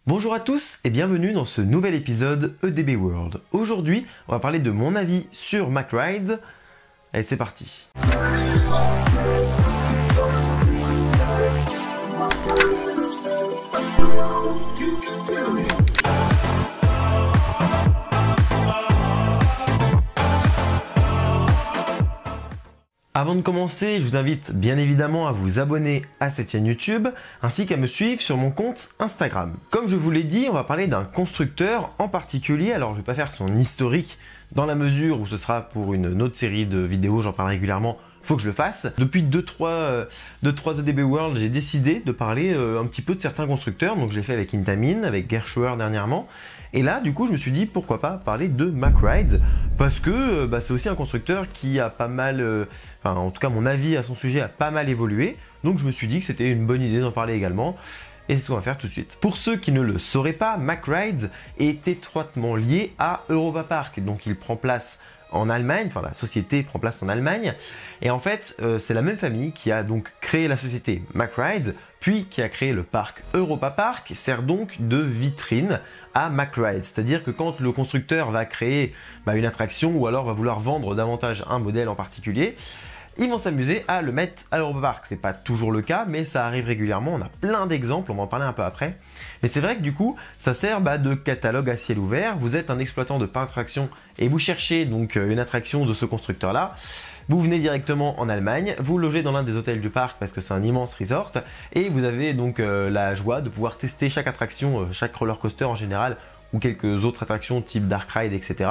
Bonjour à tous et bienvenue dans ce nouvel épisode EDB World. Aujourd'hui, on va parler de mon avis sur MacRides. Allez, c'est parti. Avant de commencer, je vous invite bien évidemment à vous abonner à cette chaîne YouTube ainsi qu'à me suivre sur mon compte Instagram. Comme je vous l'ai dit, on va parler d'un constructeur en particulier. Alors je ne vais pas faire son historique dans la mesure où ce sera pour une autre série de vidéos, j'en parle régulièrement, faut que je le fasse. Depuis 2-3 EDB World, j'ai décidé de parler un petit peu de certains constructeurs. Donc je l'ai fait avec Intamin, avec Gershauer dernièrement. Et là, du coup, je me suis dit pourquoi pas parler de MacRides parce que c'est aussi un constructeur qui a pas mal, en tout cas mon avis à son sujet a pas mal évolué. Donc je me suis dit que c'était une bonne idée d'en parler également. Et c'est ce qu'on va faire tout de suite. Pour ceux qui ne le sauraient pas, MacRides est étroitement lié à Europa Park. Donc il prend place en Allemagne, enfin la société prend place en Allemagne. Et en fait, c'est la même famille qui a donc créé la société MacRides, puis qui a créé le parc Europa Park, qui sert donc de vitrine à MacRides. C'est-à-dire que quand le constructeur va créer une attraction ou alors va vouloir vendre davantage un modèle en particulier, ils vont s'amuser à le mettre à Europa Park. C'est pas toujours le cas, mais ça arrive régulièrement. On a plein d'exemples, on va en parler un peu après. Mais c'est vrai que du coup, ça sert de catalogue à ciel ouvert. Vous êtes un exploitant de parc d'attraction et vous cherchez donc une attraction de ce constructeur-là. Vous venez directement en Allemagne, vous logez dans l'un des hôtels du parc parce que c'est un immense resort et vous avez donc la joie de pouvoir tester chaque attraction, chaque roller coaster en général ou quelques autres attractions type Dark Ride, etc.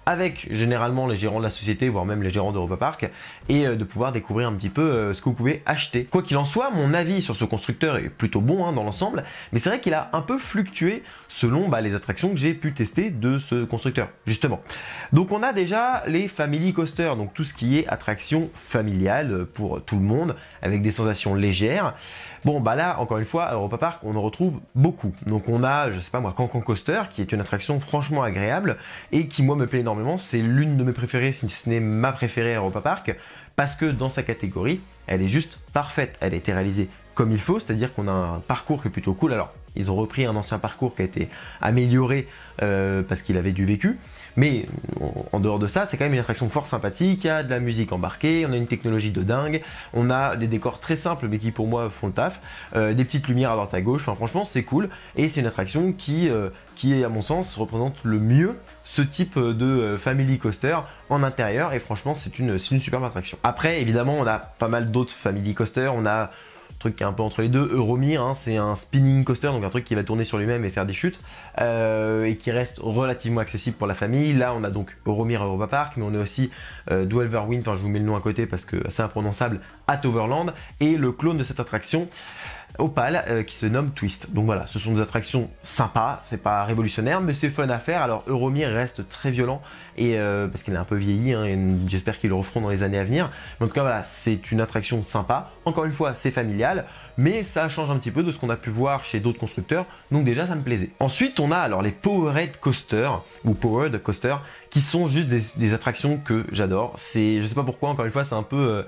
avec généralement les gérants de la société, voire même les gérants d'Europa Park, et de pouvoir découvrir un petit peu ce que vous pouvez acheter. Quoi qu'il en soit, mon avis sur ce constructeur est plutôt bon dans l'ensemble, mais c'est vrai qu'il a un peu fluctué selon les attractions que j'ai pu tester de ce constructeur, justement. Donc on a déjà les Family Coasters, donc tout ce qui est attraction familiale pour tout le monde, avec des sensations légères. Bon là, encore une fois, à Europa Park, on en retrouve beaucoup. Donc on a, je sais pas moi, Cancan Coaster, qui est une attraction franchement agréable, et qui moi me plaît énormément. C'est l'une de mes préférées, si ce n'est ma préférée à Europa Park, parce que dans sa catégorie, elle est juste parfaite. Elle a été réalisée comme il faut, c'est-à-dire qu'on a un parcours qui est plutôt cool. Alors, ils ont repris un ancien parcours qui a été amélioré parce qu'il avait du vécu. Mais en dehors de ça, c'est quand même une attraction fort sympathique. Il y a de la musique embarquée, on a une technologie de dingue, on a des décors très simples mais qui pour moi font le taf, des petites lumières à droite à gauche. Enfin, franchement, c'est cool. Et c'est une attraction qui à mon sens, représente le mieux ce type de family coaster en intérieur. Et franchement, c'est une superbe attraction. Après, évidemment, on a pas mal d'autres family coasters. On a truc qui est un peu entre les deux, Euromir, c'est un spinning coaster, donc un truc qui va tourner sur lui-même et faire des chutes, et qui reste relativement accessible pour la famille. Là, on a donc Euromir à Europa Park, mais on a aussi Dwelverwind, je vous mets le nom à côté parce que c'est imprononçable, à Toverland, et le clone de cette attraction, Opal, qui se nomme Twist. Donc voilà, ce sont des attractions sympas, c'est pas révolutionnaire, mais c'est fun à faire. Alors Euromir reste très violent, et parce qu'il est un peu vieilli, et j'espère qu'ils le referont dans les années à venir. Mais en tout cas voilà, c'est une attraction sympa. Encore une fois, c'est familial, mais ça change un petit peu de ce qu'on a pu voir chez d'autres constructeurs, donc déjà ça me plaisait. Ensuite on a alors les Powered Coaster, ou Powered Coaster, qui sont juste des attractions que j'adore. Je sais pas pourquoi, encore une fois, c'est un peu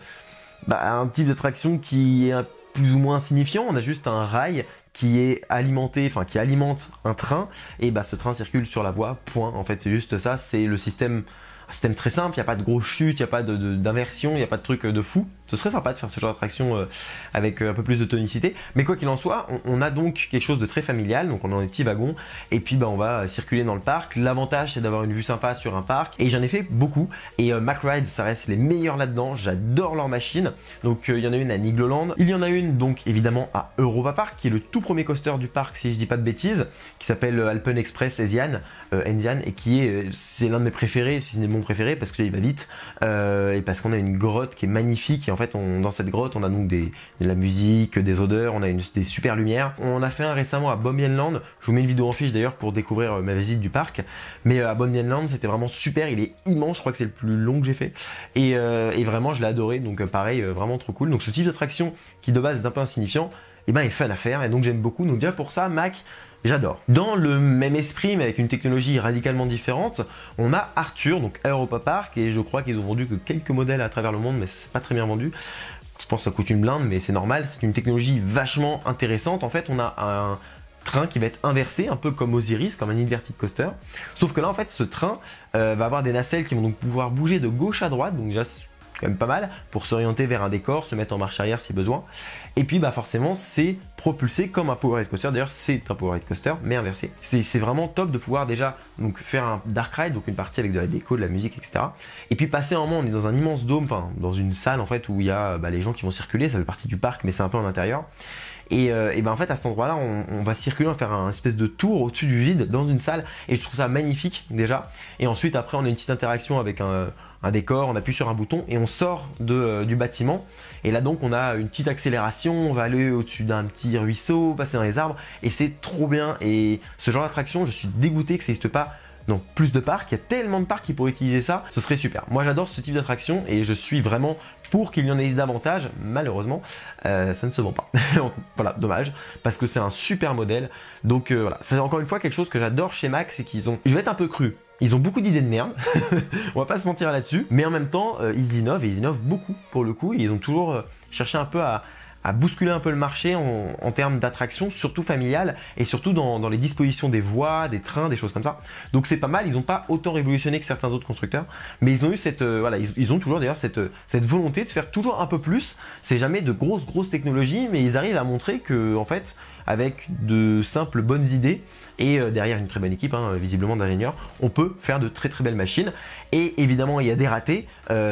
un type d'attraction qui est plus ou moins insignifiant. On a juste un rail qui est alimenté, qui alimente un train, et ce train circule sur la voie, point. En fait, c'est juste ça, c'est le système. Un système très simple, il n'y a pas de grosses chutes, il n'y a pas d'inversion, il n'y a pas de truc de fou. Ce serait sympa de faire ce genre d'attraction avec un peu plus de tonicité. Mais quoi qu'il en soit, on a donc quelque chose de très familial. Donc on a des petits wagons et puis on va circuler dans le parc. L'avantage, c'est d'avoir une vue sympa sur un parc. Et j'en ai fait beaucoup. Et MacRides, ça reste les meilleurs là-dedans. J'adore leur machine. Donc il y en a une à Nigloland. Il y en a une donc évidemment à Europa Park, qui est le tout premier coaster du parc, si je dis pas de bêtises, qui s'appelle Alpen Express Enzian, et c'est l'un de mes préférés, si ce n'est mon préféré, parce que il va vite et parce qu'on a une grotte qui est magnifique. Et en fait, dans cette grotte, on a donc de la musique, des odeurs, on a des super lumières. On a fait un récemment à Bodmienland. Je vous mets une vidéo en fiche d'ailleurs pour découvrir ma visite du parc. Mais à Bodmienland, c'était vraiment super. Il est immense. Je crois que c'est le plus long que j'ai fait. Et vraiment, je l'ai adoré. Donc pareil, vraiment trop cool. Donc ce type d'attraction qui de base est un peu insignifiant, est fun à faire. Et donc j'aime beaucoup. Donc déjà pour ça, Mac, j'adore. Dans le même esprit, mais avec une technologie radicalement différente, on a Arthur, donc à Europa Park, et je crois qu'ils ont vendu que quelques modèles à travers le monde, mais c'est pas très bien vendu. Je pense que ça coûte une blinde, mais c'est normal. C'est une technologie vachement intéressante. En fait, on a un train qui va être inversé, un peu comme Osiris, comme un inverted coaster. Sauf que là, en fait, ce train va avoir des nacelles qui vont donc pouvoir bouger de gauche à droite, donc déjà quand même pas mal pour s'orienter vers un décor, se mettre en marche arrière si besoin. Et puis bah forcément c'est propulsé comme un powerhead coaster. D'ailleurs c'est un powerhead coaster mais inversé. C'est vraiment top de pouvoir déjà donc faire un dark ride, donc une partie avec de la déco, de la musique, etc. Et puis passer un moment, on est dans un immense dôme, enfin dans une salle en fait où il y a les gens qui vont circuler. Ça fait partie du parc mais c'est un peu en intérieur. Et ben en fait à cet endroit là on va circuler, on va faire un espèce de tour au-dessus du vide dans une salle et je trouve ça magnifique déjà. Et ensuite après on a une petite interaction avec un décor, on appuie sur un bouton et on sort du bâtiment. Et là donc on a une petite accélération, on va aller au-dessus d'un petit ruisseau, passer dans les arbres et c'est trop bien. Et ce genre d'attraction, je suis dégoûté que ça n'existe pas dans plus de parcs. Il y a tellement de parcs qui pourraient utiliser ça, ce serait super. Moi j'adore ce type d'attraction et je suis vraiment pour qu'il y en ait davantage. Malheureusement ça ne se vend pas. Voilà, dommage, parce que c'est un super modèle. Donc voilà, c'est encore une fois quelque chose que j'adore chez Mack, c'est qu'ils ont, je vais être un peu cru, ils ont beaucoup d'idées de merde, on va pas se mentir là-dessus, mais en même temps ils innovent et ils innovent beaucoup pour le coup. Ils ont toujours cherché un peu à bousculer un peu le marché en termes d'attractions, surtout familiales, et surtout dans les dispositions des voies, des trains, des choses comme ça. Donc c'est pas mal, ils n'ont pas autant révolutionné que certains autres constructeurs, mais ils ont eu cette, voilà, ils ont toujours d'ailleurs cette volonté de faire toujours un peu plus. C'est jamais de grosses technologies, mais ils arrivent à montrer que en fait, avec de simples bonnes idées et derrière une très bonne équipe, visiblement d'ingénieurs, on peut faire de très belles machines. Et évidemment, il y a des ratés,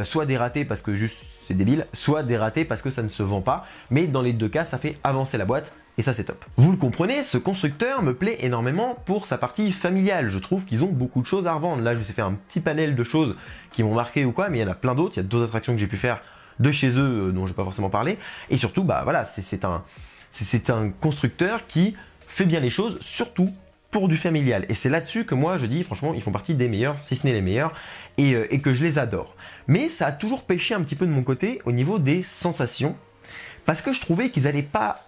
soit des ratés parce que juste c'est débile, soit des ratés parce que ça ne se vend pas. Mais dans les deux cas, ça fait avancer la boîte. Et ça c'est top. Vous le comprenez, ce constructeur me plaît énormément pour sa partie familiale. Je trouve qu'ils ont beaucoup de choses à revendre. Là je vous ai fait un petit panel de choses qui m'ont marqué ou quoi, mais il y en a plein d'autres. Il y a d'autres attractions que j'ai pu faire de chez eux dont je ne vais pas forcément parler. Et surtout, bah voilà, c'est un constructeur qui fait bien les choses, surtout pour du familial. Et c'est là-dessus que moi je dis franchement ils font partie des meilleurs, si ce n'est les meilleurs, et que je les adore. Mais ça a toujours pêché un petit peu de mon côté au niveau des sensations, parce que je trouvais qu'ils n'allaient pas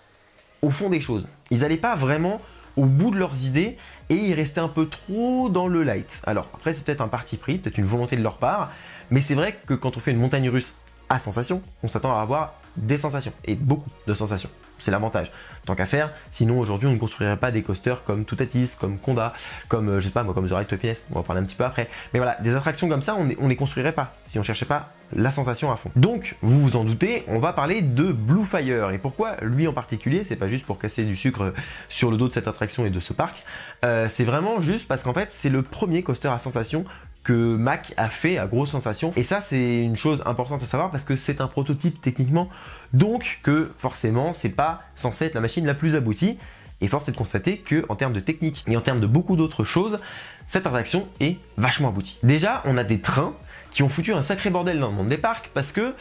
au fond des choses. Ils n'allaient pas vraiment au bout de leurs idées et ils restaient un peu trop dans le light. Alors après c'est peut-être un parti pris, peut-être une volonté de leur part, mais c'est vrai que quand on fait une montagne russe à sensations, on s'attend à avoir des sensations et beaucoup de sensations. C'est l'avantage. Tant qu'à faire, sinon aujourd'hui on ne construirait pas des coasters comme Toutatis, comme Conda, comme je sais pas moi, comme The Ride to Happiness, on va en parler un petit peu après. Mais voilà, des attractions comme ça, on les construirait pas si on cherchait pas la sensation à fond. Donc, vous vous en doutez, on va parler de Blue Fire. Et pourquoi lui en particulier? C'est pas juste pour casser du sucre sur le dos de cette attraction et de ce parc. C'est vraiment juste parce qu'en fait, c'est le premier coaster à sensation que Mack a fait à grosse sensation. Et ça, c'est une chose importante à savoir parce que c'est un prototype techniquement. Donc, que forcément, c'est pas censé être la machine la plus aboutie. Et force est de constater que en termes de technique et en termes de beaucoup d'autres choses, cette attraction est vachement aboutie. Déjà, on a des trains qui ont foutu un sacré bordel dans le monde des parcs parce que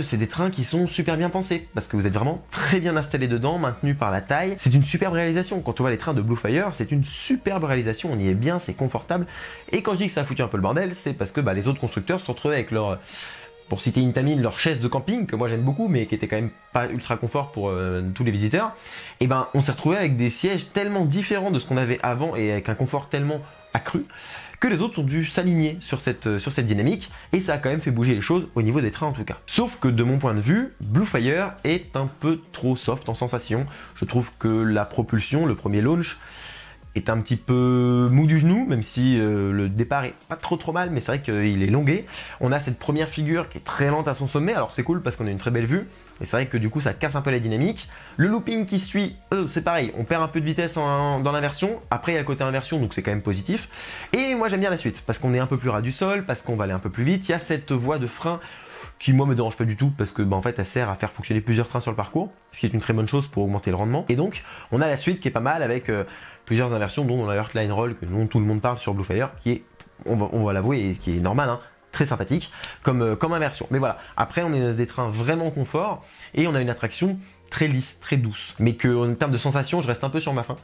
c'est des trains qui sont super bien pensés, parce que vous êtes vraiment très bien installés dedans, maintenus par la taille. C'est une superbe réalisation. Quand on voit les trains de Blue Fire, c'est une superbe réalisation. On y est bien, c'est confortable. Et quand je dis que ça a foutu un peu le bordel, c'est parce que les autres constructeurs se sont retrouvés avec leur, pour citer Intamin, leur chaise de camping, que moi j'aime beaucoup, mais qui était quand même pas ultra confort pour tous les visiteurs. Et on s'est retrouvé avec des sièges tellement différents de ce qu'on avait avant et avec un confort tellement accru que les autres ont dû s'aligner sur cette dynamique, et ça a quand même fait bouger les choses au niveau des trains en tout cas. Sauf que de mon point de vue, Blue Fire est un peu trop soft en sensation. Je trouve que la propulsion, le premier launch, est un petit peu mou du genou, même si le départ est pas trop mal, mais c'est vrai qu'il est longué. On a cette première figure qui est très lente à son sommet, alors c'est cool parce qu'on a une très belle vue, mais c'est vrai que du coup ça casse un peu la dynamique. Le looping qui suit, c'est pareil, on perd un peu de vitesse dans l'inversion, après il y a le côté inversion, donc c'est quand même positif. Et moi j'aime bien la suite, parce qu'on est un peu plus ras du sol, parce qu'on va aller un peu plus vite. Il y a cette voie de frein qui moi me dérange pas du tout, parce que en fait elle sert à faire fonctionner plusieurs trains sur le parcours, ce qui est une très bonne chose pour augmenter le rendement. Et donc on a la suite qui est pas mal avec plusieurs inversions, dont la Heartline Roll que dont tout le monde parle sur Blue Fire, qui est, on va l'avouer, qui est normal, très sympathique comme inversion. Mais voilà, après on est dans des trains vraiment confort et on a une attraction très lisse, très douce, mais que en termes de sensations, je reste un peu sur ma faim.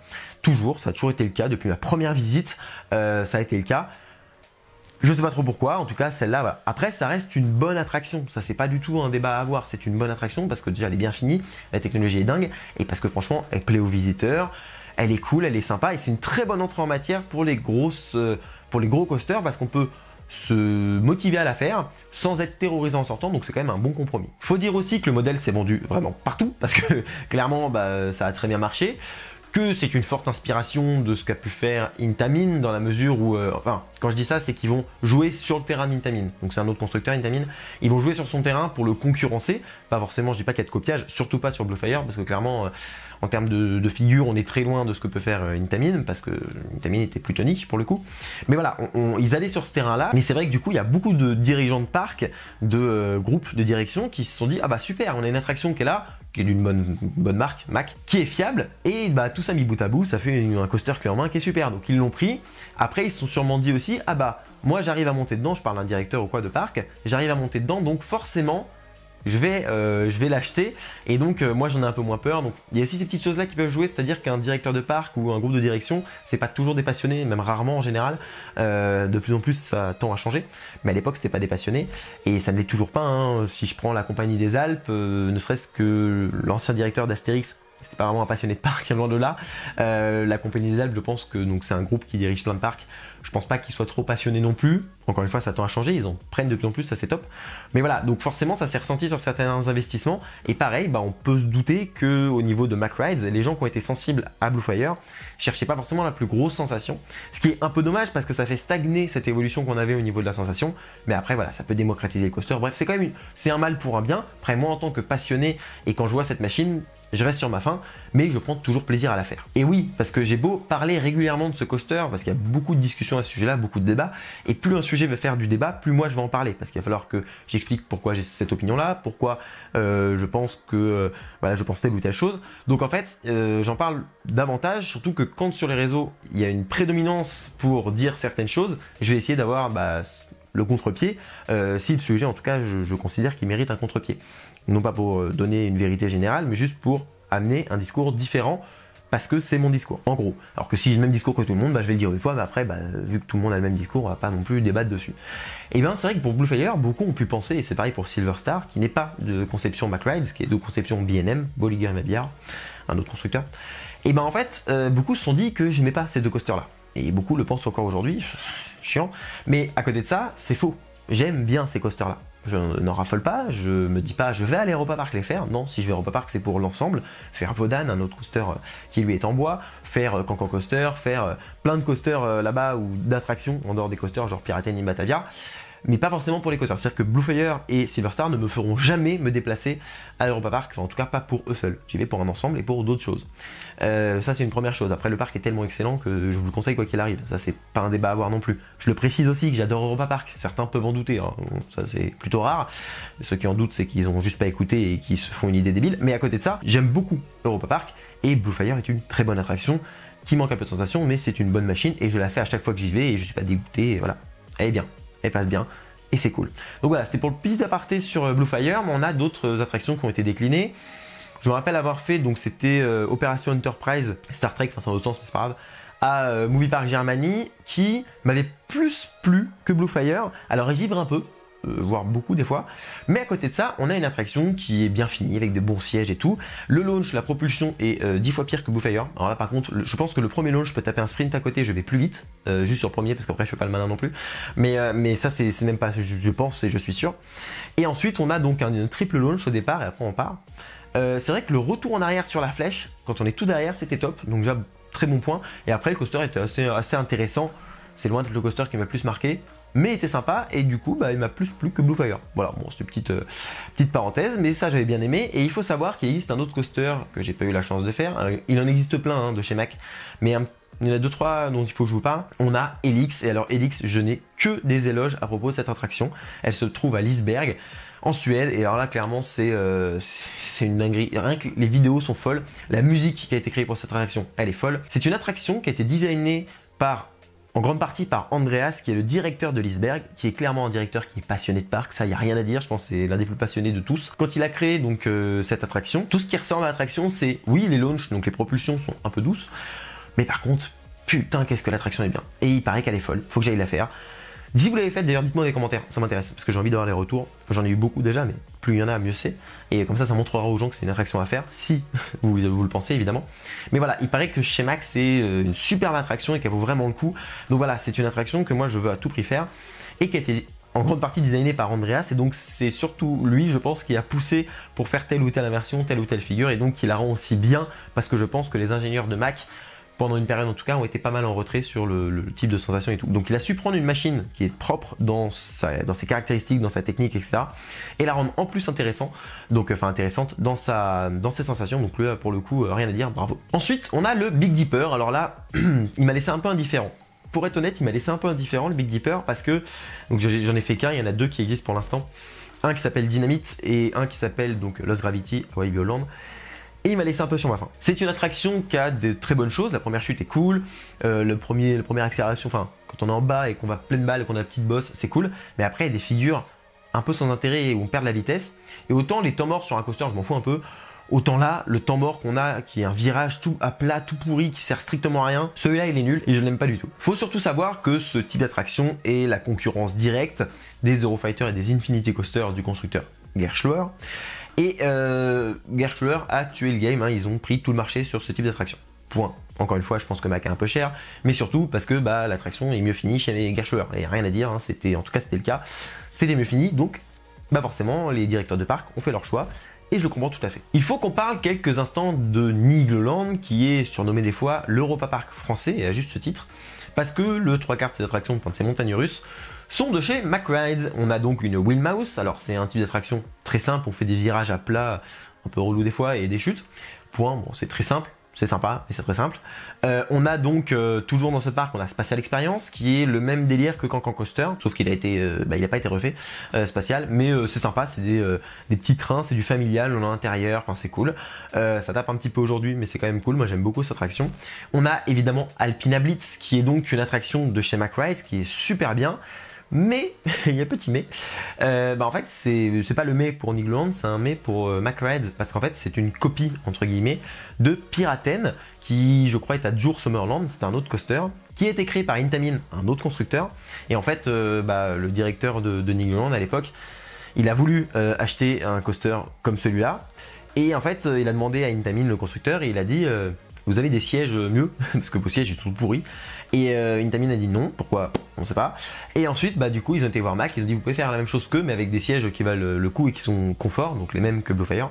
Toujours, ça a toujours été le cas depuis ma première visite, ça a été le cas. Je sais pas trop pourquoi, en tout cas celle-là, voilà. Après ça reste une bonne attraction, ça c'est pas du tout un débat à avoir, c'est une bonne attraction parce que déjà elle est bien finie, la technologie est dingue, et parce que franchement elle plaît aux visiteurs, elle est cool, elle est sympa, et c'est une très bonne entrée en matière pour les gros coasters, parce qu'on peut se motiver à la faire sans être terrorisé en sortant, donc c'est quand même un bon compromis. Faut dire aussi que le modèle s'est vendu vraiment partout, parce que clairement ça a très bien marché, que c'est une forte inspiration de ce qu'a pu faire Intamin, dans la mesure où, enfin, quand je dis ça, c'est qu'ils vont jouer sur le terrain d'Intamin. Donc c'est un autre constructeur, Intamin. Ils vont jouer sur son terrain pour le concurrencer. Pas forcément, je dis pas qu'il y a de copiage, surtout pas sur Bluefire, parce que clairement, en termes de figure, on est très loin de ce que peut faire Intamin, parce que Intamin était plus tonique pour le coup. Mais voilà, ils allaient sur ce terrain-là. Mais c'est vrai que du coup, il y a beaucoup de dirigeants de parc, de groupes de direction qui se sont dit, ah bah super, on a une attraction qui est là, qui est d'une bonne marque, Mack, qui est fiable, et bah tout ça mis bout à bout, ça fait un coaster clé en main qui est super. Donc ils l'ont pris. Après, ils se sont sûrement dit aussi, ah bah moi j'arrive à monter dedans, je parle d'un directeur ou quoi de parc, j'arrive à monter dedans, donc forcément je vais l'acheter, et donc moi j'en ai un peu moins peur. Donc il y a aussi ces petites choses là qui peuvent jouer, c'est-à-dire qu'un directeur de parc ou un groupe de direction, c'est pas toujours des passionnés, même rarement en général. De plus en plus ça tend à changer, mais à l'époque c'était pas des passionnés, et ça ne l'est toujours pas, hein. Si je prends la Compagnie des Alpes, ne serait-ce que l'ancien directeur d'Astérix, c'était pas vraiment un passionné de parc, loin de là. La Compagnie des Alpes, je pense que c'est un groupe qui dirige plein de parcs. Je pense pas qu'ils soient trop passionnés non plus. Encore une fois, ça tend à changer, ils en prennent de plus en plus, ça c'est top. Mais voilà, donc forcément ça s'est ressenti sur certains investissements. Et pareil, bah, on peut se douter que au niveau de Mack Rides, les gens qui ont été sensibles à Bluefire cherchaient pas forcément la plus grosse sensation. Ce qui est un peu dommage parce que ça fait stagner cette évolution qu'on avait au niveau de la sensation. Mais après voilà, ça peut démocratiser le coaster. Bref, c'est quand même c'est un mal pour un bien. Après moi en tant que passionné, et quand je vois cette machine, je reste sur ma faim, mais je prends toujours plaisir à la faire. Et oui, parce que j'ai beau parler régulièrement de ce coaster, parce qu'il y a beaucoup de discussions à ce sujet-là, beaucoup de débats, et plus un sujet va faire du débat, plus moi je vais en parler, parce qu'il va falloir que j'explique pourquoi j'ai cette opinion-là, pourquoi je pense que voilà, je pense telle ou telle chose. Donc en fait, j'en parle davantage, surtout que quand sur les réseaux il y a une prédominance pour dire certaines choses, je vais essayer d'avoir le contre-pied, si le sujet en tout cas je considère qu'il mérite un contre-pied. Non pas pour donner une vérité générale, mais juste pour amener un discours différent, parce que c'est mon discours, en gros. Alors que si j'ai le même discours que tout le monde, je vais le dire une fois, mais après, vu que tout le monde a le même discours, on va pas non plus débattre dessus. Et bien c'est vrai que pour Bluefire, beaucoup ont pu penser, et c'est pareil pour Silver Star, qui n'est pas de conception Mack Rides, qui est de conception B&M, Bolliger & Mabillard, un autre constructeur. Et ben en fait, beaucoup se sont dit que je n'aimais pas ces deux coasters-là. Et beaucoup le pensent encore aujourd'hui, chiant. Mais à côté de ça, c'est faux. J'aime bien ces coasters-là. Je n'en raffole pas, je me dis pas je vais aller à Europa Park les faire. Non, si je vais à Europa Park, c'est pour l'ensemble. Faire Vodan, un autre coaster qui lui est en bois, faire Cancan Coaster, faire plein de coasters là-bas ou d'attractions en dehors des coasters, genre Piraten et Batavia. Mais pas forcément pour les coasters. C'est-à-dire que Bluefire et Silver Star ne me feront jamais me déplacer à Europa Park, enfin en tout cas pas pour eux seuls. J'y vais pour un ensemble et pour d'autres choses. Ça c'est une première chose. Après le parc est tellement excellent que je vous le conseille quoi qu'il arrive. Ça c'est pas un débat à avoir non plus. Je le précise aussi que j'adore Europa Park. Certains peuvent en douter, hein. Ça c'est plutôt rare. Ceux qui en doutent c'est qu'ils ont juste pas écouté et qui se font une idée débile. Mais à côté de ça, j'aime beaucoup Europa Park et Bluefire est une très bonne attraction qui manque un peu de sensation, mais c'est une bonne machine et je la fais à chaque fois que j'y vais et je suis pas dégoûté et voilà. Elle est bien. Elle passe bien et c'est cool. Donc voilà, c'était pour le petit aparté sur Bluefire, mais on a d'autres attractions qui ont été déclinées. Je me rappelle avoir fait, donc c'était Opération Enterprise, Star Trek, enfin c'est dans l'autre sens mais c'est pas grave, à Movie Park Germany, qui m'avait plus plu que Bluefire. Alors il vibre un peu, voire beaucoup des fois, mais à côté de ça, on a une attraction qui est bien finie, avec des bons sièges et tout. Le launch, la propulsion est 10 fois pire que Bluefire. Alors là par contre, je pense que le premier launch, je peux taper un sprint à côté, je vais plus vite, juste sur le premier, parce qu'après je fais pas le malin non plus. Mais ça c'est même pas, je pense et je suis sûr. Et ensuite on a donc un triple launch au départ, et après on part. C'est vrai que le retour en arrière sur la flèche, quand on est tout derrière, c'était top, donc déjà très bon point. Et après le coaster était assez intéressant, c'est loin d'être le coaster qui m'a plus marqué, mais était sympa et du coup il m'a plus plu que Bluefire. Voilà, bon c'est une petite parenthèse, mais ça j'avais bien aimé. Et il faut savoir qu'il existe un autre coaster que j'ai pas eu la chance de faire. Alors, il en existe plein hein, de chez Mack, mais il y en a 2-3 dont il faut que je vous parle. On a Helix, et alors Helix, je n'ai que des éloges à propos de cette attraction. Elle se trouve à Liseberg, en Suède, et alors là clairement c'est une dinguerie. Rien que les vidéos sont folles, la musique qui a été créée pour cette attraction, elle est folle. C'est une attraction qui a été designée en grande partie par Andreas, qui est le directeur de Liseberg, qui est clairement un directeur qui est passionné de parc, ça y a rien à dire, je pense que c'est l'un des plus passionnés de tous. Quand il a créé donc cette attraction, tout ce qui ressemble à l'attraction, c'est oui les launches, donc les propulsions sont un peu douces, mais par contre, putain qu'est-ce que l'attraction est bien. Et il paraît qu'elle est folle, faut que j'aille la faire. Si vous l'avez faite, d'ailleurs, dites-moi dans les commentaires, ça m'intéresse, parce que j'ai envie d'avoir les retours. J'en ai eu beaucoup déjà, mais plus il y en a, mieux c'est. Et comme ça montrera aux gens que c'est une attraction à faire, si vous le pensez, évidemment. Mais voilà, il paraît que chez Mack, c'est une superbe attraction et qu'elle vaut vraiment le coup. Donc voilà, c'est une attraction que moi, je veux à tout prix faire, et qui a été en grande partie designé par Andreas, et donc c'est surtout lui, je pense, qui a poussé pour faire telle ou telle inversion, telle ou telle figure, et donc qui la rend aussi bien, parce que je pense que les ingénieurs de Mac, pendant une période en tout cas, ont été pas mal en retrait sur le type de sensation et tout. Donc il a su prendre une machine qui est propre dans ses caractéristiques, dans sa technique, etc. et la rendre en plus intéressante dans ses sensations. Donc là, pour le coup, rien à dire, bravo. Ensuite, on a le Big Dipper. Alors là, il m'a laissé un peu indifférent. Pour être honnête, il m'a laissé un peu indifférent, le Big Dipper, parce que j'en ai fait qu'un, il y en a deux qui existent pour l'instant. Un qui s'appelle Dynamite et un qui s'appelle donc Lost Gravity, Hawaii Bioland. Et il m'a laissé un peu sur ma faim. C'est une attraction qui a de très bonnes choses. La première chute est cool. La première accélération, enfin, quand on est en bas et qu'on va pleine balle et qu'on a la petite bosse, c'est cool. Mais après, il y a des figures un peu sans intérêt où on perd la vitesse. Et autant les temps morts sur un coaster, je m'en fous un peu. Autant là, le temps mort qu'on a, qui est un virage tout à plat, tout pourri, qui sert strictement à rien, celui-là il est nul et je l'aime pas du tout. Faut surtout savoir que ce type d'attraction est la concurrence directe des Eurofighter et des Infinity Coasters du constructeur Gerschler. Et Gerschler a tué le game, hein, ils ont pris tout le marché sur ce type d'attraction. Point. Encore une fois, je pense que Mac est un peu cher, mais surtout parce que l'attraction est mieux finie chez Gerschler. Et rien à dire, hein, en tout cas c'était le cas, c'était mieux fini, donc forcément les directeurs de parc ont fait leur choix. Et je le comprends tout à fait. Il faut qu'on parle quelques instants de Nigloland, qui est surnommé des fois l'Europa Park français, et à juste titre, parce que le 3/4 de ces attractions, de ces montagnes russes, sont de chez Mack Rides. On a donc une Wheelmouse, alors c'est un type d'attraction très simple, on fait des virages à plat, un peu relou des fois, et des chutes. Point, bon c'est très simple. C'est sympa, mais c'est très simple. On a donc, toujours dans ce parc, on a Spatial Experience, qui est le même délire que Cancan Coaster, sauf qu'il a été, il n'a pas été refait, Spatial, mais c'est sympa, c'est des petits trains, c'est du familial, on est à l'intérieur, enfin c'est cool. Ça tape un petit peu aujourd'hui, mais c'est quand même cool, moi j'aime beaucoup cette attraction. On a évidemment Alpina Blitz, qui est donc une attraction de chez Mack Rides, qui est super bien. Mais, il y a petit mais, en fait c'est pas le mais pour Nigloland, c'est un mais pour Mack Rides, parce qu'en fait c'est une copie entre guillemets de Piraten, qui je crois est à Jour Summerland, c'est un autre coaster, qui a été créé par Intamin, un autre constructeur, et en fait le directeur de Nigloland à l'époque, il a voulu acheter un coaster comme celui-là, et en fait il a demandé à Intamin, le constructeur, et il a dit vous avez des sièges mieux, parce que vos sièges sont tout pourris. Et Intamin a dit non, pourquoi on sait pas. Et ensuite, du coup, ils ont été voir Mac, ils ont dit vous pouvez faire la même chose qu'eux, mais avec des sièges qui valent le coup et qui sont confort, donc les mêmes que Bluefire.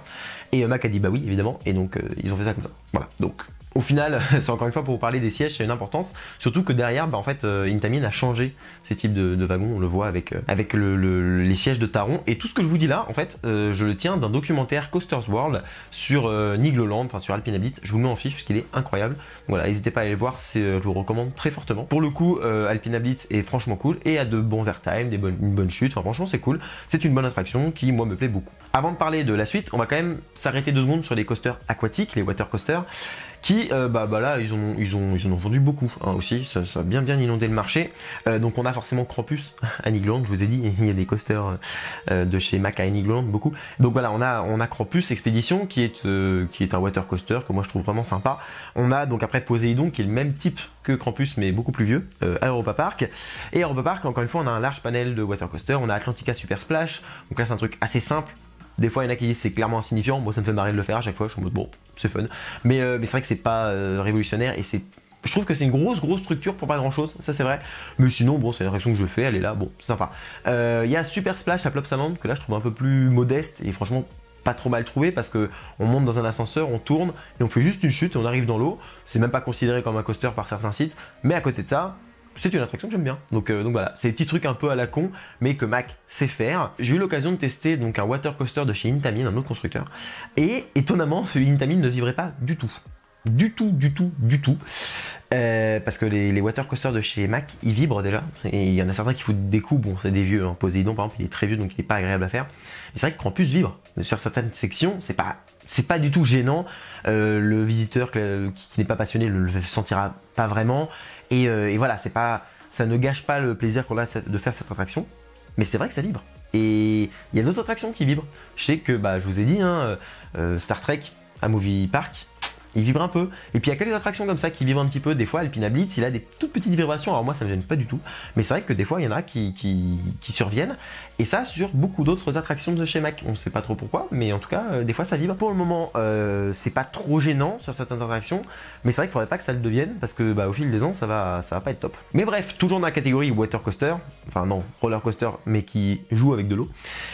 Et Mac a dit bah oui, évidemment, et donc ils ont fait ça comme ça. Voilà, donc au final, c'est encore une fois pour vous parler des sièges, c'est une importance, surtout que derrière, en fait, Intamin a changé ces types de wagons, on le voit avec les sièges de Taron, et tout ce que je vous dis là, en fait, je le tiens d'un documentaire Coasters World sur Nigloland, enfin sur Alpina Blitz, je vous le mets en fiche parce qu'il est incroyable, voilà, n'hésitez pas à aller le voir, je vous le recommande très fortement. Pour le coup, Alpina Blitz est franchement cool, et a de bons airtime, une bonne chute, enfin franchement c'est cool, c'est une bonne attraction qui, moi, me plaît beaucoup. Avant de parler de la suite, on va quand même s'arrêter 2 secondes sur les coasters aquatiques, les water coasters, qui là ils en ont vendu beaucoup aussi, ça a bien inondé le marché. Donc on a forcément Krampus à Nigloland, je vous ai dit il y a des coasters de chez Mack à Nigloland beaucoup. Donc voilà, on a Krampus Expedition qui est un water coaster que moi je trouve vraiment sympa. On a donc après Poséidon qui est le même type que Krampus mais beaucoup plus vieux à Europa Park. Et à Europa Park encore une fois on a un large panel de water coaster, on a Atlantica Super Splash, donc là c'est un truc assez simple. Des fois, il y en a qui disent c'est clairement insignifiant. Moi, ça me fait marrer de le faire à chaque fois. Je suis en mode bon, c'est fun. Mais c'est vrai que c'est pas révolutionnaire et je trouve que c'est une grosse structure pour pas grand chose. Ça, c'est vrai. Mais sinon, bon, c'est une attraction que je fais. Elle est là. Bon, c'est sympa. Il y a Super Splash à Plopsaland que là, je trouve un peu plus modeste et franchement pas trop mal trouvé parce que on monte dans un ascenseur, on tourne et on fait juste une chute et on arrive dans l'eau. C'est même pas considéré comme un coaster par certains sites. Mais à côté de ça, c'est une attraction que j'aime bien. Donc voilà, c'est des petits trucs un peu à la con, mais que Mac sait faire. J'ai eu l'occasion de tester donc un water coaster de chez Intamin, un autre constructeur. Et étonnamment, celui Intamin ne vibrait pas du tout. Du tout. Parce que les water coasters de chez Mac, ils vibrent déjà. Et il y en a certains qui foutent des coups. Bon, c'est des vieux. Poséidon, par exemple, il est très vieux, donc il n'est pas agréable à faire. Mais c'est vrai que Krampus vibre. Sur certaines sections, c'est pas du tout gênant. Le visiteur qui n'est pas passionné ne le sentira pas vraiment. Et voilà, ça ne gâche pas le plaisir qu'on a de faire cette attraction. Mais c'est vrai que ça vibre. Et il y a d'autres attractions qui vibrent. Je sais que, je vous ai dit, Star Trek à Movie Park, il vibre un peu. Et puis il y a quelques attractions comme ça qui vibrent un petit peu. Des fois, Alpina Blitz, il a des toutes petites vibrations. Alors moi, ça me gêne pas du tout. Mais c'est vrai que des fois, il y en a qui surviennent. Et ça, sur beaucoup d'autres attractions de chez Mack. On ne sait pas trop pourquoi, mais en tout cas, des fois, ça vibre. Pour le moment, c'est pas trop gênant sur certaines attractions. Mais c'est vrai qu'il faudrait pas que ça le devienne parce que au fil des ans, ça va pas être top. Mais bref, toujours dans la catégorie water coaster, enfin non, roller coaster, mais qui joue avec de l'eau.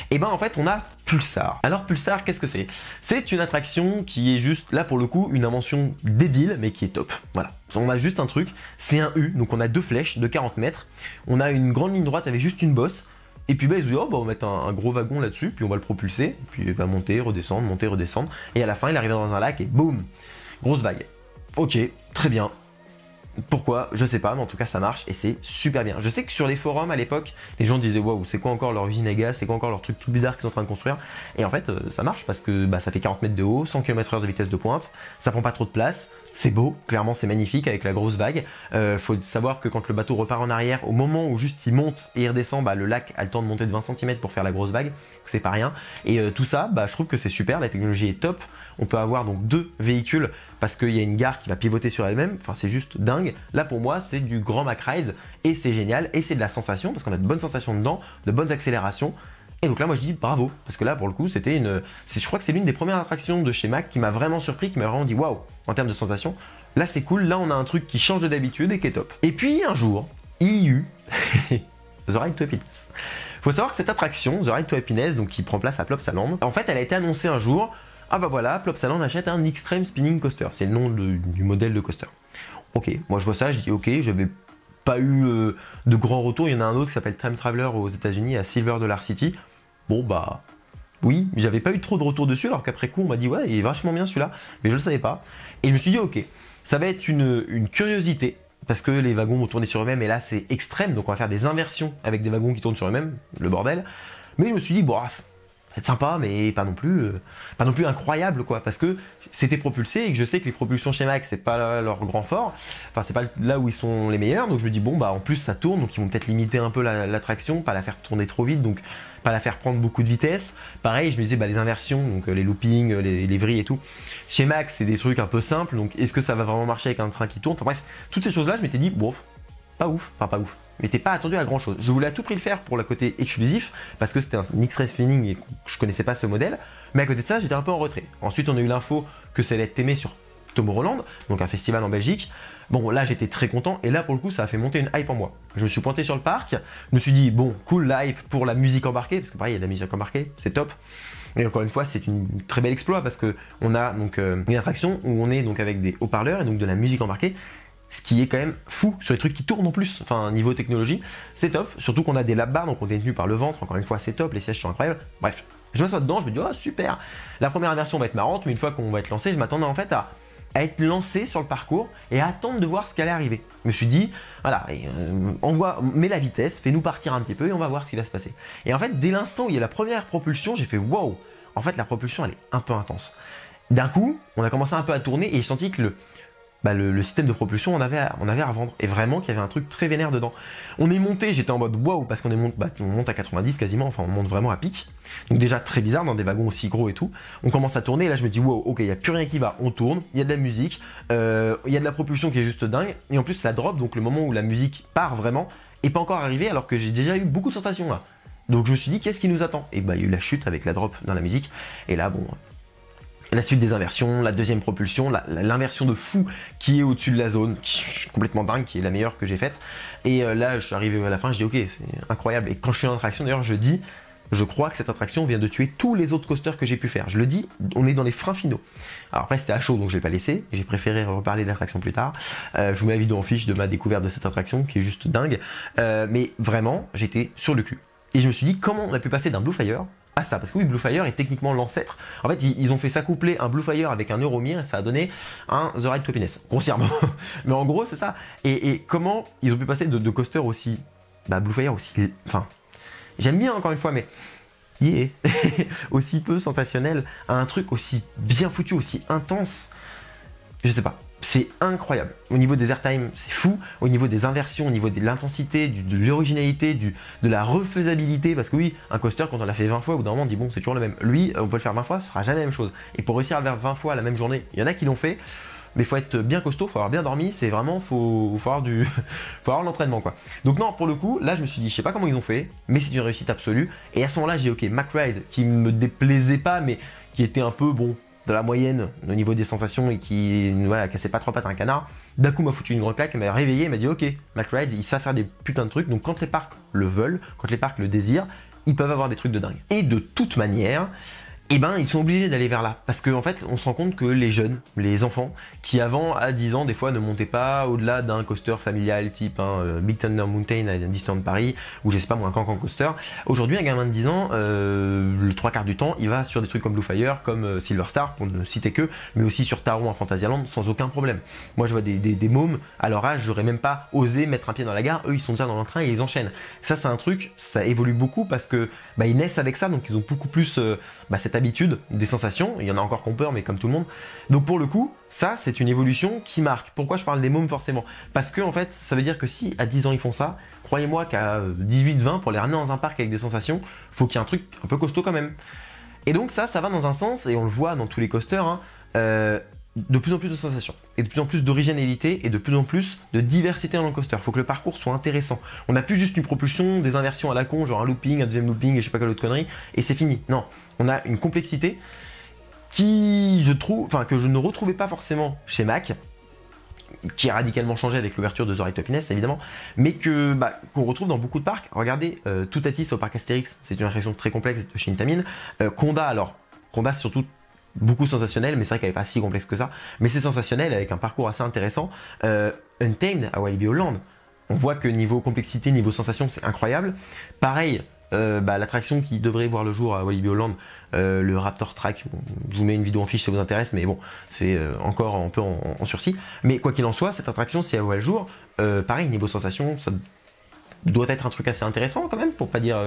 Et en fait, on a Pulsar. Alors Pulsar, qu'est-ce que c'est? C'est une attraction qui est juste, là pour le coup, une invention débile, mais qui est top. Voilà. On a juste un truc, c'est un U, donc on a deux flèches de 40 mètres. On a une grande ligne droite avec juste une bosse. Et puis ils se disent, on va mettre un gros wagon là-dessus, puis on va le propulser, puis il va monter, redescendre, monter, redescendre. Et à la fin, il arrive dans un lac et boum, grosse vague. Ok, très bien. Pourquoi? Je sais pas, mais en tout cas ça marche et c'est super bien. Je sais que sur les forums à l'époque, les gens disaient waouh, c'est quoi encore leur usine à gaz, c'est quoi encore leur truc tout bizarre qu'ils sont en train de construire. Et en fait, ça marche parce que ça fait 40 mètres de haut, 100 km/h de vitesse de pointe, ça prend pas trop de place, c'est beau, clairement c'est magnifique avec la grosse vague. Faut savoir que quand le bateau repart en arrière, au moment où juste il monte et il redescend, le lac a le temps de monter de 20 cm pour faire la grosse vague, c'est pas rien. Et tout ça, je trouve que c'est super, la technologie est top. On peut avoir donc deux véhicules parce qu'il y a une gare qui va pivoter sur elle-même, enfin c'est juste dingue. Là pour moi c'est du grand Mack Rides et c'est génial et c'est de la sensation parce qu'on a de bonnes sensations dedans, de bonnes accélérations. Et donc là moi je dis bravo parce que là pour le coup c'était je crois que c'est l'une des premières attractions de chez Mack qui m'a vraiment surpris, qui m'a vraiment dit waouh en termes de sensations. Là c'est cool, là on a un truc qui change de d'habitude et qui est top. Et puis un jour il y eut The Ride to Happiness. Faut savoir que cette attraction, The Ride to Happiness, donc qui prend place à Plopsaland, en fait elle a été annoncée un jour. Ah voilà, Plopsaland achète un Extreme Spinning Coaster, c'est le nom du modèle de coaster. Ok, moi je vois ça, je dis ok, j'avais pas eu de grands retours, il y en a un autre qui s'appelle Time Traveler aux États-Unis à Silver Dollar City. Bon oui, j'avais pas eu trop de retours dessus alors qu'après coup on m'a dit ouais, il est vachement bien celui-là, mais je le savais pas. Et je me suis dit ok, ça va être une curiosité. Parce que les wagons vont tourner sur eux-mêmes et là c'est extrême, donc on va faire des inversions avec des wagons qui tournent sur eux-mêmes, le bordel. Mais je me suis dit c'est sympa, mais pas non plus incroyable quoi, parce que c'était propulsé et que je sais que les propulsions chez Mack c'est pas leur grand fort, enfin c'est pas là où ils sont les meilleurs, donc je me dis en plus ça tourne, donc ils vont peut-être limiter un peu l'attraction, pas la faire tourner trop vite, donc pas la faire prendre beaucoup de vitesse. Pareil, je me disais les inversions, donc les loopings, les vrilles et tout. Chez Mack c'est des trucs un peu simples, donc est-ce que ça va vraiment marcher avec un train qui tourne? Enfin bref, toutes ces choses là je m'étais dit pas ouf. Mais t'es pas attendu à grand chose. Je voulais à tout prix le faire pour le côté exclusif, parce que c'était un X-Ray Spinning et que je connaissais pas ce modèle, mais à côté de ça, j'étais un peu en retrait. Ensuite, on a eu l'info que ça allait être aimé sur Tomorrowland, donc un festival en Belgique. Bon, là, j'étais très content, et là, pour le coup, ça a fait monter une hype en moi. Je me suis pointé sur le parc, je me suis dit, cool, la hype pour la musique embarquée, parce que pareil, il y a de la musique embarquée, c'est top. Et encore une fois, c'est une très belle exploit, parce que on a donc une attraction où on est donc avec des haut-parleurs et donc de la musique embarquée. Ce qui est quand même fou sur les trucs qui tournent en plus, enfin niveau technologie, c'est top, surtout qu'on a des lap bars, donc on est tenu par le ventre, encore une fois c'est top, les sièges sont incroyables, bref. Je m'assois dedans, je me dis oh super, la première version va être marrante, mais une fois qu'on va être lancé, je m'attendais en fait à être lancé sur le parcours et à attendre de voir ce qui allait arriver. Je me suis dit, voilà, mets la vitesse, fais-nous partir un petit peu et on va voir ce qui va se passer. Et en fait, dès l'instant où il y a la première propulsion, j'ai fait wow, en fait la propulsion elle est un peu intense. D'un coup, on a commencé un peu à tourner et j'ai senti que le système de propulsion, on avait à vendre. Et vraiment qu'il y avait un truc très vénère dedans. On est monté, j'étais en mode waouh, parce qu'on monte à 90 quasiment, enfin on monte vraiment à pic. Donc déjà très bizarre dans des wagons aussi gros et tout. On commence à tourner et là je me dis waouh, ok, il n'y a plus rien qui va, on tourne, il y a de la musique, il y a de la propulsion qui est juste dingue. Et en plus la drop, donc le moment où la musique part vraiment, est pas encore arrivé alors que j'ai déjà eu beaucoup de sensations là. Donc je me suis dit qu'est-ce qui nous attend? Et il y a eu la chute avec la drop dans la musique. Et là la suite des inversions, la deuxième propulsion, l'inversion de fou qui est au-dessus de la zone, qui est complètement dingue, qui est la meilleure que j'ai faite. Et là, je suis arrivé à la fin, je dis ok, c'est incroyable. Et quand je suis en attraction, d'ailleurs, je crois que cette attraction vient de tuer tous les autres coasters que j'ai pu faire. Je le dis, on est dans les freins finaux. Alors après, c'était à chaud, donc je l'ai pas laissé. J'ai préféré reparler de l'attraction plus tard. Je vous mets la vidéo en fiche de ma découverte de cette attraction, qui est juste dingue. Mais vraiment, j'étais sur le cul. Et je me suis dit, comment on a pu passer d'un Blue Fire à ça, parce que oui, Blue Fire est techniquement l'ancêtre. En fait, ils ont fait s'accoupler un Blue Fire avec un Euromir et ça a donné un The Ride to Happiness, grossièrement. Mais en gros, c'est ça. Et comment ils ont pu passer de coaster aussi, Blue Fire aussi, enfin, j'aime bien encore une fois, mais aussi peu sensationnel à un truc aussi bien foutu, aussi intense. Je sais pas. c'est incroyable. Au niveau des airtime, c'est fou. Au niveau des inversions, au niveau de l'intensité, de l'originalité, de la refaisabilité. Parce que oui, un coaster, quand on l'a fait 20 fois, au bout d'un moment, on dit bon, c'est toujours le même. Lui, on peut le faire 20 fois, ce sera jamais la même chose. Et pour réussir à faire 20 fois la même journée, il y en a qui l'ont fait. Mais il faut être bien costaud, il faut avoir bien dormi. C'est vraiment, faut avoir faut avoir l'entraînement quoi. Donc non, pour le coup, là, je me suis dit, je sais pas comment ils ont fait, mais c'est une réussite absolue. Et à ce moment-là, j'ai dit, ok, MacRide, qui me déplaisait pas, mais qui était un peu bon. De la moyenne au niveau des sensations et qui voilà, cassait pas trois pattes à un canard, d'un coup m'a foutu une grande claque, il m'a réveillé, il m'a dit ok, MacRide, il sait faire des putains de trucs, donc quand les parcs le veulent, quand les parcs le désirent, ils peuvent avoir des trucs de dingue. Et de toute manière, eh ben, ils sont obligés d'aller vers là. Parce qu'en fait, on se rend compte que les jeunes, les enfants, qui avant, à 10 ans, des fois, ne montaient pas au-delà d'un coaster familial type Big Thunder Mountain à Disneyland Paris, ou je sais pas moi, un Cancan Coaster. Aujourd'hui, un gamin de 10 ans, le trois quarts du temps, il va sur des trucs comme Blue Fire, comme Silver Star, pour ne citer que, mais aussi sur Taron à Fantasyland, sans aucun problème. Moi, je vois des mômes, à leur âge, j'aurais même pas osé mettre un pied dans la gare, eux, ils sont déjà dans le train et ils enchaînent. Ça, c'est un truc, ça évolue beaucoup parce que bah, ils naissent avec ça, donc ils ont beaucoup plus cette habitude des sensations. Il y en a encore qui ont peur, mais comme tout le monde. Donc pour le coup, ça, c'est une évolution qui marque. Pourquoi je parle des mômes forcément? Parce que en fait, ça veut dire que si à 10 ans ils font ça, croyez-moi qu'à 18-20, pour les ramener dans un parc avec des sensations, faut qu'il y ait un truc un peu costaud quand même. Et donc ça va dans un sens, et on le voit dans tous les coasters, hein, de plus en plus de sensations, et de plus en plus d'originalité, et de plus en plus de diversité dans le coaster. Il faut que le parcours soit intéressant. On n'a plus juste une propulsion, des inversions à la con, genre un looping, un deuxième looping, et je sais pas quelle autre connerie, et c'est fini. Non, on a une complexité qui, je trouve, enfin que je ne retrouvais pas forcément chez Mac, qui a radicalement changé avec l'ouverture de The Ride to Happiness évidemment, mais que qu'on retrouve dans beaucoup de parcs. Regardez, Toutatis au parc Astérix, c'est une attraction très complexe de chez Intamin. Conda, alors, Conda c'est surtout beaucoup sensationnel, mais c'est vrai qu'elle n'est pas si complexe que ça, mais c'est sensationnel avec un parcours assez intéressant. Untamed à Walibi Holland, on voit que niveau complexité, niveau sensation, c'est incroyable. Pareil, l'attraction qui devrait voir le jour à Walibi Holland, le Raptor Track, bon, je vous mets une vidéo en fiche si ça vous intéresse, mais bon, c'est encore un peu en sursis. Mais quoi qu'il en soit, cette attraction, si elle voit le jour, pareil, niveau sensation, ça doit être un truc assez intéressant quand même, pour pas dire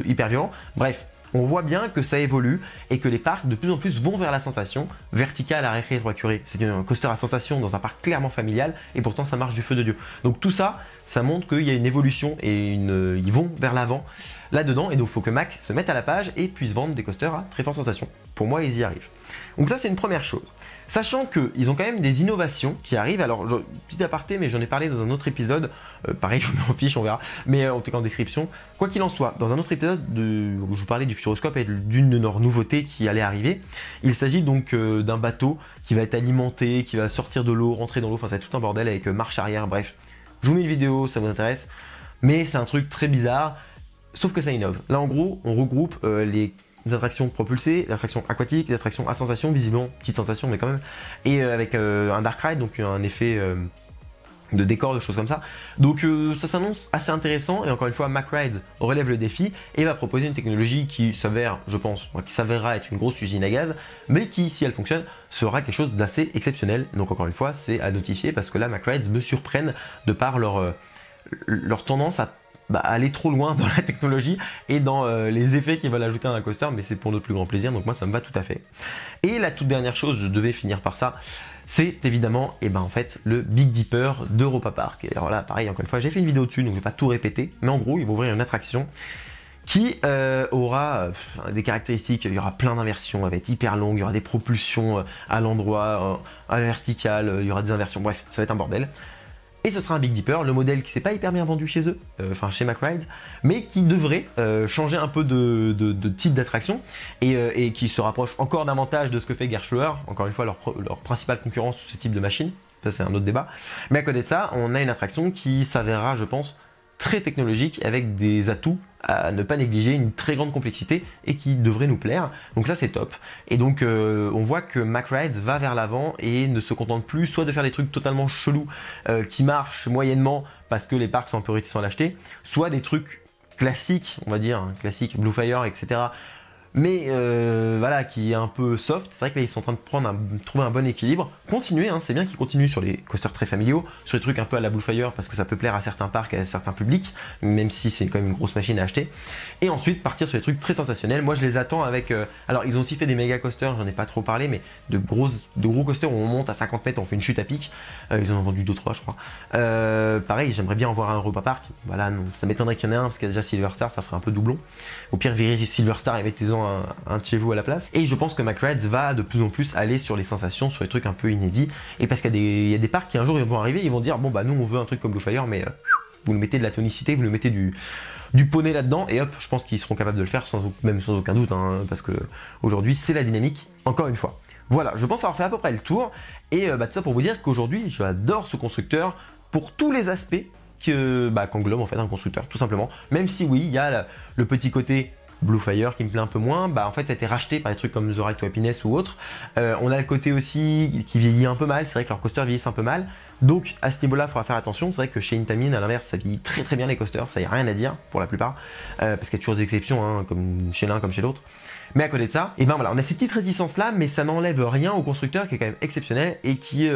hyper violent. Bref, on voit bien que ça évolue et que les parcs de plus en plus vont vers la sensation verticale à rétro-accurée. C'est un coaster à sensation dans un parc clairement familial et pourtant ça marche du feu de Dieu. Donc tout ça, ça montre qu'il y a une évolution et ils vont vers l'avant là-dedans. Et donc il faut que Mac se mette à la page et puisse vendre des coasters à très forte sensation. Pour moi, ils y arrivent. Donc ça, c'est une première chose. Sachant qu'ils ont quand même des innovations qui arrivent. Alors, petit aparté, mais j'en ai parlé dans un autre épisode. Pareil, je vous mets en fiche, on verra. Mais en tout cas en description. Quoi qu'il en soit, dans un autre épisode où je vous parlais du Futuroscope et d'une de leurs nouveautés qui allait arriver, il s'agit donc d'un bateau qui va être alimenté, qui va sortir de l'eau, rentrer dans l'eau. Enfin, c'est tout un bordel avec marche arrière. Bref, je vous mets une vidéo, ça vous intéresse. Mais c'est un truc très bizarre. Sauf que ça innove. Là, en gros, on regroupe les attractions propulsées, les attractions aquatiques, les attractions à sensation, visiblement, petite sensation, mais quand même, et avec un dark ride, donc un effet de décor, de choses comme ça. Donc ça s'annonce assez intéressant, et encore une fois, MacRide relève le défi et va proposer une technologie qui s'avère, je pense, qui s'avérera être une grosse usine à gaz, mais qui, si elle fonctionne, sera quelque chose d'assez exceptionnel. Donc encore une fois, c'est à notifier, parce que là, MacRides me surprennent de par leur tendance à aller trop loin dans la technologie et dans les effets qu'ils veulent ajouter à un coaster, mais c'est pour notre plus grand plaisir, donc moi ça me va tout à fait. Et la toute dernière chose, je devais finir par ça, c'est évidemment en fait le Big Dipper d'Europa Park. Et alors là pareil, encore une fois, j'ai fait une vidéo dessus, donc je vais pas tout répéter, mais en gros ils vont ouvrir une attraction qui aura des caractéristiques, il y aura plein d'inversions, elle va être hyper longue, il y aura des propulsions à l'endroit, à la verticale, il y aura des inversions, bref, ça va être un bordel. Et ce sera un Big Dipper, le modèle qui s'est pas hyper bien vendu chez eux, enfin chez MacRides, mais qui devrait changer un peu de type d'attraction et qui se rapproche encore davantage de ce que fait Gerstlauer, encore une fois leur principale concurrence sur ce type de machine, ça c'est un autre débat. Mais à côté de ça, on a une attraction qui s'avérera, je pense, très technologique avec des atouts à ne pas négliger, une très grande complexité et qui devrait nous plaire. Donc ça c'est top. Et donc on voit que MacRides va vers l'avant et ne se contente plus soit de faire des trucs totalement chelous qui marchent moyennement parce que les parcs sont un peu réticents à l'acheter, soit des trucs classiques, on va dire, classiques Blue Fire, etc. mais voilà, qui est un peu soft. C'est vrai que là ils sont en train de trouver un bon équilibre. Continuez, hein, c'est bien qu'ils continuent sur les coasters très familiaux, sur les trucs un peu à la Blue Fire, parce que ça peut plaire à certains parcs, à certains publics, même si c'est quand même une grosse machine à acheter. Et ensuite partir sur les trucs très sensationnels. Moi je les attends avec... alors ils ont aussi fait des méga coasters, j'en ai pas trop parlé, mais de gros coasters où on monte à 50 mètres, on fait une chute à pic. Ils en ont vendu 2-3 je crois. Pareil, j'aimerais bien en voir un Europa Park. Voilà, non, ça m'étonnerait qu'il y en ait un, parce qu'il y a déjà Silver Star, ça ferait un peu doublon. Au pire, virez Silver Star et mettez-en un de chez vous à la place. Et je pense que McRides va de plus en plus aller sur les sensations, sur les trucs un peu inédits. Et parce qu'il y a des parcs qui un jour ils vont arriver, ils vont dire bon bah nous on veut un truc comme Blue Fire, mais vous le mettez de la tonicité, vous le mettez du poney là-dedans, et hop, je pense qu'ils seront capables de le faire même sans aucun doute, hein, parce que aujourd'hui c'est la dynamique, encore une fois. Voilà, je pense avoir fait à peu près le tour, et tout ça pour vous dire qu'aujourd'hui j'adore ce constructeur pour tous les aspects qu'englobe en fait un constructeur, tout simplement. Même si oui, il y a le petit côté Blue Fire qui me plaît un peu moins, en fait ça a été racheté par des trucs comme The Ride to Happiness ou autre. On a le côté aussi qui vieillit un peu mal, c'est vrai que leurs coasters vieillissent un peu mal. Donc à ce niveau-là, il faudra faire attention. C'est vrai que chez Intamin, à l'inverse, ça vieillit très très bien les coasters, ça y a rien à dire pour la plupart, parce qu'il y a toujours des exceptions, hein, comme chez l'un comme chez l'autre. Mais à côté de ça, et voilà, on a ces petites réticences là, mais ça n'enlève rien au constructeur qui est quand même exceptionnel et qui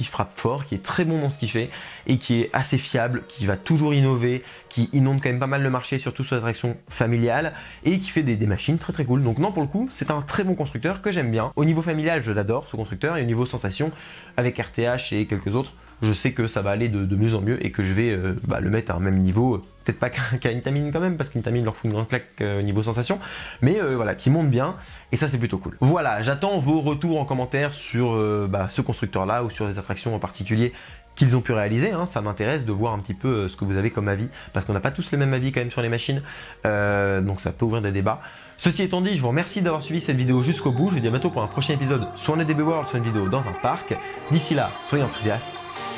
frappe fort, qui est très bon dans ce qu'il fait et qui est assez fiable, qui va toujours innover, qui inonde quand même pas mal le marché, surtout sur les attractions familiales, et qui fait des machines très très cool. Donc non, pour le coup, c'est un très bon constructeur que j'aime bien. Au niveau familial, je l'adore ce constructeur, et au niveau sensation, avec RTH et quelques autres, je sais que ça va aller de mieux en mieux et que je vais le mettre à un même niveau, peut-être pas qu'à Intamin quand même, parce qu'Intamin leur fout une grande claque niveau sensation, mais voilà, qui monte bien, et ça c'est plutôt cool. Voilà, j'attends vos retours en commentaire sur ce constructeur-là, ou sur des attractions en particulier qu'ils ont pu réaliser, hein. Ça m'intéresse de voir un petit peu ce que vous avez comme avis, parce qu'on n'a pas tous les mêmes avis quand même sur les machines, donc ça peut ouvrir des débats. Ceci étant dit, je vous remercie d'avoir suivi cette vidéo jusqu'au bout. Je vous dis à bientôt pour un prochain épisode, soit en EDB World, soit une vidéo dans un parc. D'ici là, soyez enthousiastes.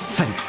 Salut!